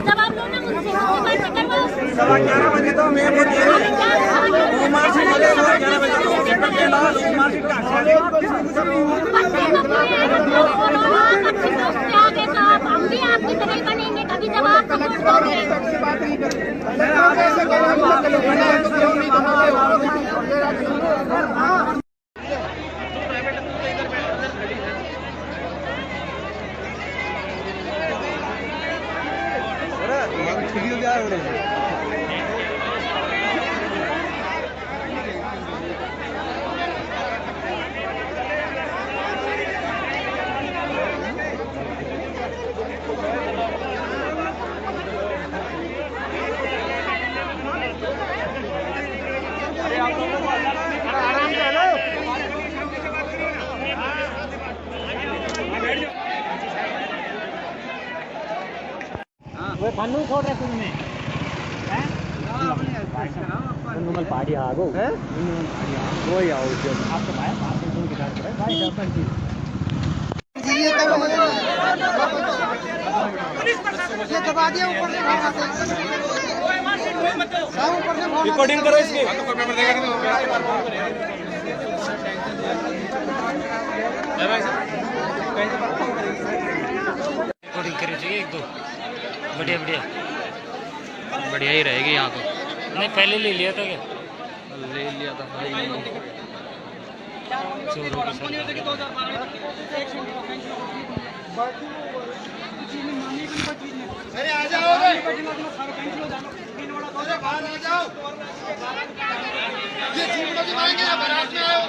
जवाब लो ना मुझसे, 11:15 बजे तो मैं मार्कशीट मिले 11 बजे तो पेपर के अलावा मार्कशीट का हम भी आपकी तरह बनेंगे, कभी जवाब वो फन्नू छोड़ रहे तुमने नॉर्मल पहाड़ी आ गो है नॉर्मल पहाड़ी आ वो ही आओ जो आपको भाई पास में की बात करे भाई डबल की पुलिस प्रशासन ये दबा दिया ऊपर से रिकॉर्डिंग करो इसकी पेपर देगा रिकॉर्डिंग करी चाहिए एक दो बढ़िया बढ़िया बढ़िया ही रहेगी यहाँ तो नहीं पहले ले लिया था क्या ले लिया था भाई चोरों के साथ अरे आ जाओ बाहर आ जाओ ये सीटों की मांगे या बारात में आओ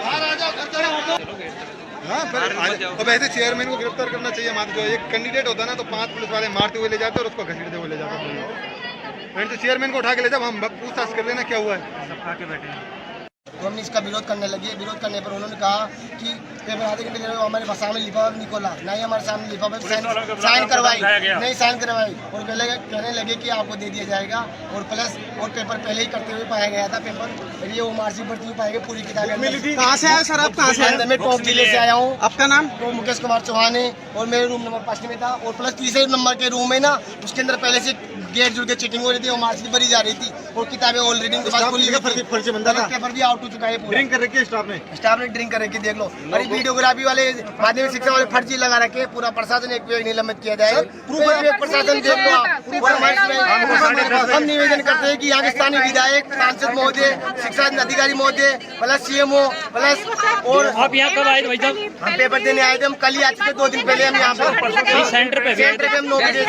बाहर आ जाओ घर चलो हाँ अब ऐसे चेयरमैन को गिरफ्तार करना चाहिए। मात्र जो एक कैंडिडेट होता ना तो 5 पुलिस वाले मारते हुए ले जाते और उसको घसीटते हुए ले जाते तो चेयरमैन को उठा के ले जाओ हम पूछताछ कर लेना क्या हुआ है। सब खा के बैठे हैं तो हमने इसका विरोध करने लगे। विरोध करने पर उन्होंने कहा कि पेपर आधे घंटे हमारे सामने लिफाफा निकोला नहीं हमारे सामने लिफाफा साइन करवाई नहीं साइन करवाई और कहने लगे कि आपको दे दिया जाएगा और प्लस और पेपर पहले ही करते हुए पाया गया था। पेपर ये वो मार्कशीट भरती हुई पाएंगे पूरी किताबें। कहाँ से आए सर आप कहाँ से आए? मैं टॉप जिले से आया हूँ। आपका नाम? तो मुकेश कुमार चौहान है और मेरे रूम नंबर 5 में था और प्लस तीसरे नंबर के रूम में ना उसके अंदर पहले से गेट जुड़ के चीटिंग हो रही थी और मार्कशीट भरी जा रही थी और किताबें ऑलरेडी पेपर भी आउट हो चुका है। ड्रिंक कर रखी है स्टाफ ने ड्रिंक कर रखी देख लो। और वीडियोग्राफी वाले माध्यमिक शिक्षा वाले फर्जी लगा रखे पूरा प्रशासन एक भी निलंबित किया जाए। प्रशासन देख लो। हम निवेदन करते हैं कि यहाँ के स्थानीय विधायक सांसद महोदय शिक्षा अधिकारी महोदय प्लस CMO प्लस और आप यहाँ कब आए थे भाई साहब? हम पेपर देने आए थे। हम कल ही आ चुके 2 दिन पहले हम यहाँ पर सेंटर पे हम 9 बजे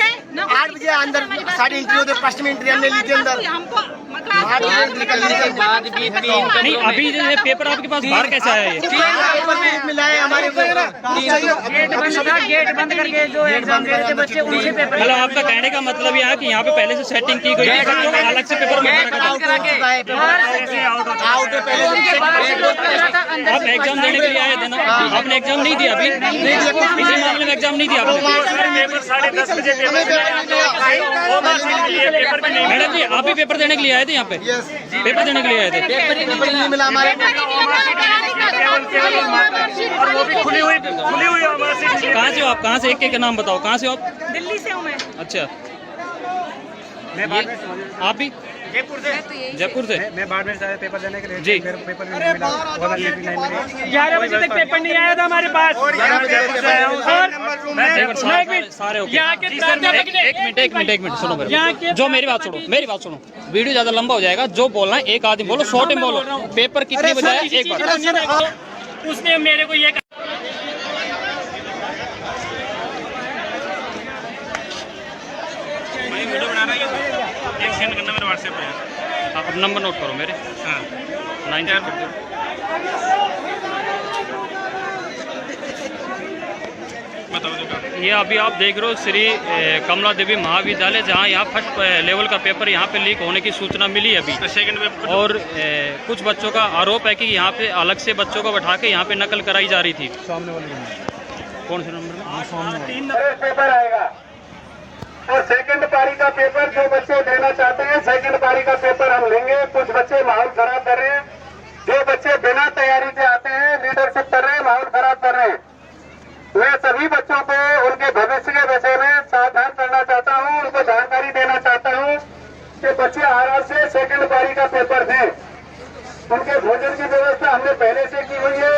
8 बजे अंदर सारी एंट्री होते पश्चिमी एंट्री हमने ली थी अंदर। नहीं अभी जो है पेपर आपके पास बाहर कैसे आया ये? मिला है हमारे गेट बंद करके जो एग्जाम दे रहे थे बच्चे उनसे पेपर मतलब आपका कहने का मतलब यह है कि यहाँ पे पहले से सेटिंग की गई थी बच्चों को अलग से पेपर मंगाना आप एग्जाम देने के लिए आए थे ना? आपने एग्जाम नहीं दिया अभी? इसी मामले में एग्जाम नहीं दिया आपने? मैडम जी आप ही पेपर देने के लिए आए थे यहाँ पे? पेपर देने के लिए आए थे? खुली हुई कहाँ से हो आप? कहाँ से एक के नाम बताओ। कहाँ से हो आप? दिल्ली से हूँ मैं। अच्छा आप भी जयपुर से? मैं बाड़मेर से पेपर देने के लिए जी। मेरे पेपर 11 बजे तक पेपर नहीं आया था हमारे पास। एक मिनट सुनो जो मेरी बात सुनो वीडियो ज्यादा लंबा हो जाएगा। जो बोलना है एक आदमी बोलो शॉर्ट में बोलो। पेपर कितने बजे आया एक बार? उसने मेरे को ये वीडियो बना रहा है एक सेंड करना मेरे व्हाट्सएप पे। आप नंबर नोट करो मेरे। हाँ 9 ये अभी आप देख रहे हो श्री कमला देवी महाविद्यालय जहाँ यहाँ फर्स्ट लेवल का पेपर यहाँ पे लीक होने की सूचना मिली अभी। सेकंड पेपर और कुछ बच्चों का आरोप है कि यहाँ पे अलग से बच्चों को बैठा के यहाँ पे नकल कराई जा रही थी। सामने वाले कौन से नंबर में? पेपर आएगा और सेकंड पारी का पेपर जो बच्चे देना चाहते हैं, सेकंड पारी का पेपर हम लेंगे। कुछ बच्चे माहौल खराब कर रहे हैं, जो बच्चे बिना तैयारी के आते हैं, लीडरशिप कर रहे हैं, माहौल खराब कर रहे हैं। मैं सभी बच्चों को उनके भविष्य के विषय में सावधान करना चाहता हूं, उनको जानकारी देना चाहता हूं कि बच्चे आराम से सेकंड पारी का पेपर दें। उनके भोजन की व्यवस्था हमने पहले से की हुई है,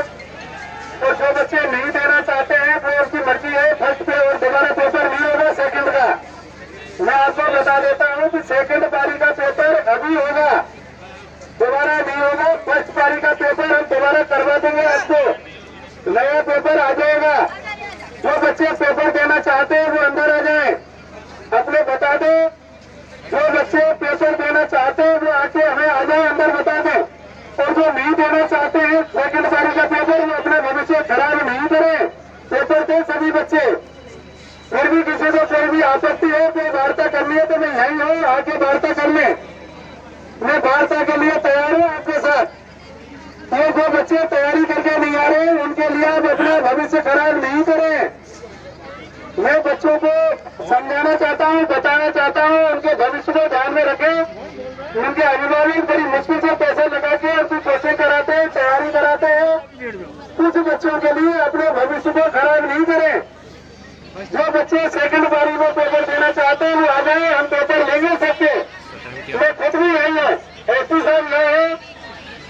और जो बच्चे नहीं देना चाहते हैं वो उसकी मर्जी है। फर्स्ट पे और दोबारा पेपर नहीं होगा सेकंड का। मैं आपको बता देता हूं कि सेकंड पारी का पेपर अभी होगा, दोबारा नहीं होगा। फर्स्ट पारी का पेपर हम दोबारा करवा देंगे, आपको नया पेपर आ जाएगा। जो बच्चे पेपर देना चाहते हैं वो अंदर आ जाए, अपने बता दो। जो बच्चे पेपर देना चाहते हैं वो आके हमें आ जाए, अंदर बता दें। और जो नहीं देना चाहते हैं सेकंड पारी का पेपर, वो अपना भविष्य खराब नहीं करें, पेपर दे सभी बच्चे। फिर भी किसी को कोई भी आपत्ति है, कोई वार्ता करनी है तो मैं यही हूँ, आके वार्ता कर ले। मैं वार्ता के लिए तैयार हूँ आपके साथ। ये जो बच्चे तैयारी करके नहीं आ रहे, उनके लिए आप अपना भविष्य खराब नहीं करें। मैं बच्चों को समझाना चाहता हूँ, बताना चाहता हूँ, उनके भविष्य को ध्यान में रखें। उनके अभिभावक बड़ी मुश्किल से पैसे लगा के उनकी कोचिंग कराते हैं, तैयारी कराते हैं। कुछ बच्चों के लिए अपने भविष्य को खराब नहीं करें। जो बच्चे सेकंड पारी में पेपर देना चाहते हैं वो आ जाए, हम पेपर लेंगे सबके। मैं खुद भी यही है, एसपी साहब यही है,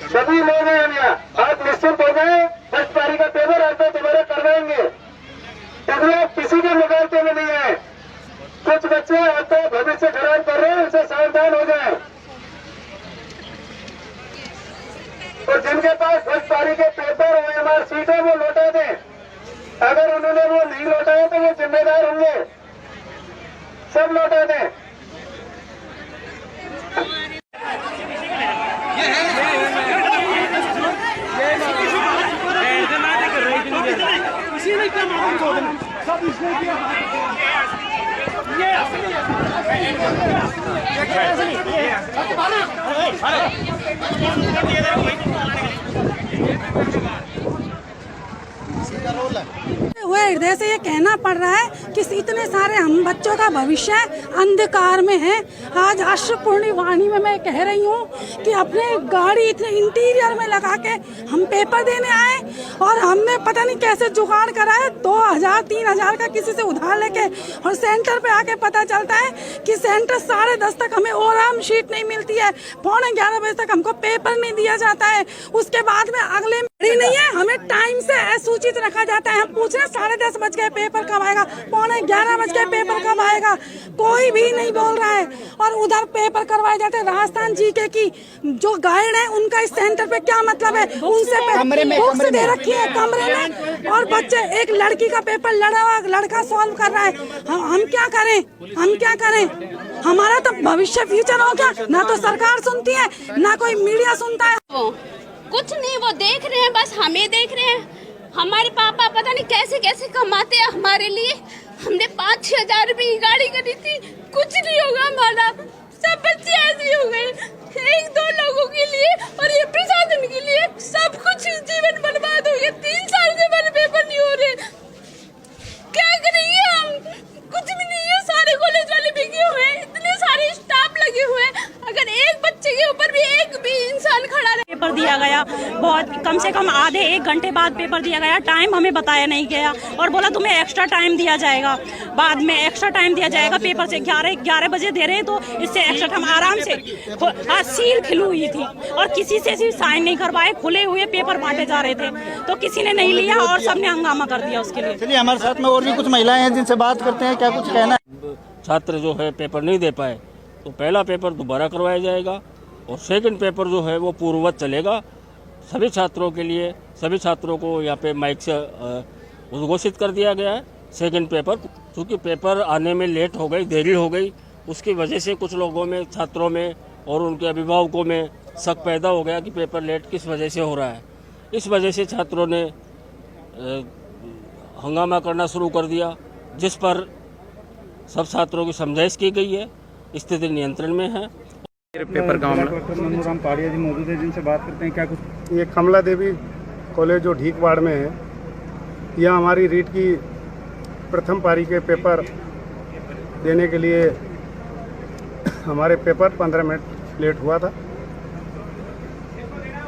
सभी लोग हैं हम यहाँ। आप निश्चिंत हो गए, फर्स्ट पारी का पेपर आपको दोबारा करवाएंगे। इसलिए किसी के मुकाबले में नहीं है। कुछ बच्चे आपका भविष्य खराब कर रहे हैं, उससे सावधान हो जाए। और जिनके पास फर्स्ट पारी के पेपर OMR सीट है वो लौटा दें। अगर उन्होंने वो नहीं लौटाए तो वो जिम्मेदार होंगे, सब लौटा दें। हुए हृदय से ये कहना पड़ रहा है कि इतने सारे हम बच्चों का भविष्य अंधकार में है। आज अश्रुपूर्णी वाणी में मैं कह रही हूँ कि अपने गाड़ी इतने इंटीरियर में लगा के हम पेपर देने आए, और हमने पता नहीं कैसे जुगाड़ करा है 2000-3000 का किसी से उधार लेके, और सेंटर पे आके पता चलता है कि सेंटर 10:30 तक हमें ओराम शीट नहीं मिलती है, 11:15 बजे तक हमको पेपर नहीं दिया जाता है। उसके बाद में अगले नहीं है, हमें टाइम से सूचित रखा जाता है। हम पूछ रहे 10:30 बज गए पेपर कब आएगा, 11:15 बज गए पेपर कब आएगा, कोई भी नहीं बोल रहा है। और उधर पेपर करवाए जाते हैं। राजस्थान जीके की जो गाइड है उनका इस सेंटर पे क्या मतलब है, उनसे बुक्स दे रखी है कमरे में, और बच्चे एक लड़की का पेपर लड़का सॉल्व कर रहा है। हम क्या करें, हम क्या करें? हमारा तो भविष्य फ्यूचर हो गया, ना तो सरकार सुनती है ना कोई मीडिया सुनता है। कुछ नहीं, वो देख रहे हैं, बस हमें देख रहे हैं। हमारे पापा पता नहीं कैसे कैसे कमाते हैं हमारे लिए। हमने 5-6 हजार रुपए की गाड़ी करी थी, कुछ नहीं होगा हमारा। सब बच्चे ऐसे हो गए, 1-2 लोगों के लिए और ये प्रशासन के लिए सब कुछ जीवन बर्बाद हो गया। 3 साल से हमारे पेपर नहीं हो रहे, क्या करेंगे हम? कुछ भी नहीं है, सारे कॉलेज वाले बिके हुए हैं, इतने सारे स्टाफ लगे हुए हैं। अगर एक बच्चे के ऊपर भी एक भी इंसान खड़ा रहे। पेपर दिया गया, बहुत कम से कम आधे 1 घंटे बाद पेपर दिया गया। टाइम हमें बताया नहीं गया और बोला तुम्हें एक्स्ट्रा टाइम दिया जाएगा, बाद में एक्स्ट्रा टाइम दिया जाएगा। पेपर से 11 बजे दे रहे तो इससे एक्स्ट्रा टाइम आराम से। सील खिली हुई थी और किसी से भी साइन नहीं करवाए, खुले हुए पेपर बांटे जा रहे थे तो किसी ने नहीं लिया और सबने हंगामा कर दिया उसके लिए। चलिए, हमारे साथ में और भी कुछ महिलाएं हैं जिनसे बात करते हैं, क्या कुछ कहना है? छात्र जो है पेपर नहीं दे पाए तो पहला पेपर दोबारा करवाया जाएगा और सेकंड पेपर जो है वो पूर्ववत चलेगा सभी छात्रों के लिए। सभी छात्रों को यहाँ पे माइक से उद्घोषित कर दिया गया है। सेकंड पेपर क्योंकि पेपर आने में लेट हो गई, देरी हो गई, उसकी वजह से कुछ लोगों में, छात्रों में और उनके अभिभावकों में शक पैदा हो गया कि पेपर लेट किस वजह से हो रहा है। इस वजह से छात्रों ने हंगामा करना शुरू कर दिया, जिस पर सब छात्रों की समझाइश की गई है। स्थिति नियंत्रण में है। पेपर का मामला पाड़िया जी मौजूद है, जिनसे बात करते हैं, क्या कुछ? ये कमला देवी कॉलेज जो ढीकवाड़ में है, यह हमारी रीट की प्रथम पारी के पेपर देने के लिए हमारे पेपर 15 मिनट लेट हुआ था।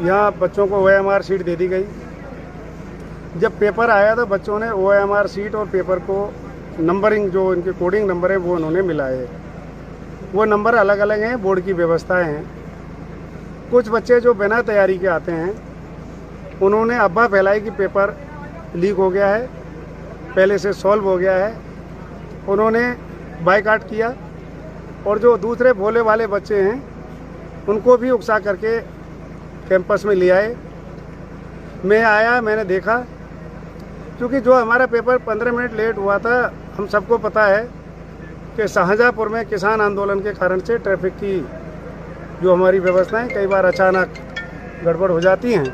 यहाँ बच्चों को OMR शीट दे दी गई। जब पेपर आया तो बच्चों ने OMR शीट और पेपर को नंबरिंग, जो इनके कोडिंग नंबर है वो उन्होंने मिलाए। वो नंबर अलग अलग हैं, बोर्ड की व्यवस्थाएं हैं। कुछ बच्चे जो बिना तैयारी के आते हैं उन्होंने अफवाह फैलाई कि पेपर लीक हो गया है, पहले से सॉल्व हो गया है। उन्होंने बायकॉट किया और जो दूसरे भोले वाले बच्चे हैं उनको भी उकसा करके कैंपस में ले आए। मैं आया, मैंने देखा, क्योंकि जो हमारा पेपर 15 मिनट लेट हुआ था, हम सबको पता है कि शाहजहाँपुर में किसान आंदोलन के कारण से ट्रैफिक की जो हमारी व्यवस्थाएं कई बार अचानक गड़बड़ हो जाती हैं।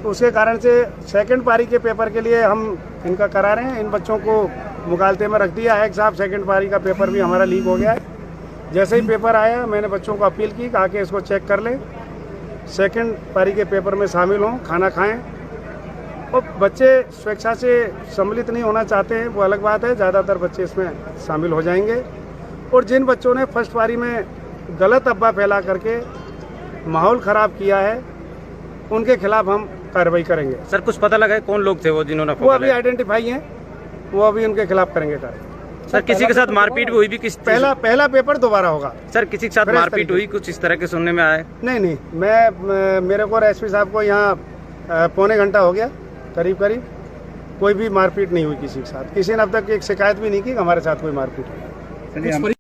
तो उसके कारण से सेकंड पारी के पेपर के लिए हम इनका करा रहे हैं। इन बच्चों को मुगालते में रख दिया है। साहब सेकंड पारी का पेपर भी हमारा लीक हो गया है। जैसे ही पेपर आया मैंने बच्चों को अपील की, कहा कि इसको चेक कर लें, सेकंड पारी के पेपर में शामिल हों, खाना खाएं। और बच्चे स्वेच्छा से सम्मिलित नहीं होना चाहते हैं, वो अलग बात है। ज़्यादातर बच्चे इसमें शामिल हो जाएंगे। और जिन बच्चों ने फर्स्ट पारी में गलत अफवाह फैला करके माहौल ख़राब किया है उनके खिलाफ हम कार्रवाई करेंगे। सर कुछ पता लगा है कौन लोग थे वो जिन्होंने? वो अभी आइडेंटिफाई हैं, वो अभी उनके खिलाफ करेंगे कार्रवाई। सर किसी के साथ मारपीट भी हुई भी? किस पहला पेपर दोबारा होगा। सर किसी के साथ मारपीट हुई, कुछ इस तरह के सुनने में आया? नहीं, मेरे को एसपी साहब को यहाँ पौने घंटा हो गया करीब कोई भी मारपीट नहीं हुई किसी के साथ। किसी ने अब तक एक शिकायत भी नहीं की कि हमारे साथ कोई मारपीट हुई।